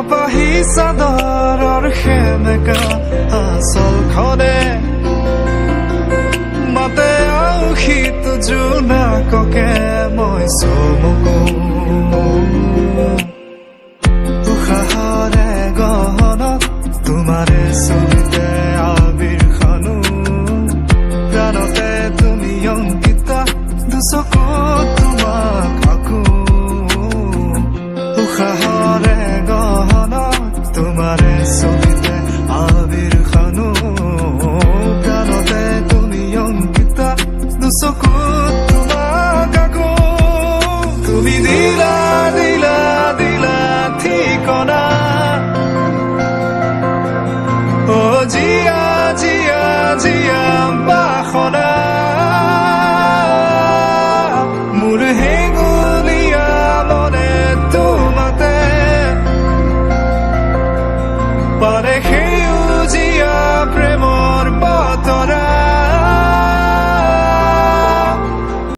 সিপাহী চাদৰৰ সেমেকা আচলখনে মাতে আউসীত জোনাককে মই চমকো উশাহৰে গহনত তোমাৰে ছবিতে আবিৰ খানো প্ৰাণতে তুমি অংকিতা দুচকুত তোমাক আকো উশাহৰে গহনত তোমাৰে ছবিতে আবিৰ খানো প্ৰাণতে তুমি অংকিতা দুচকুত তোমাক আকো তুমি দিলা দিলা দিলা ঠিকনা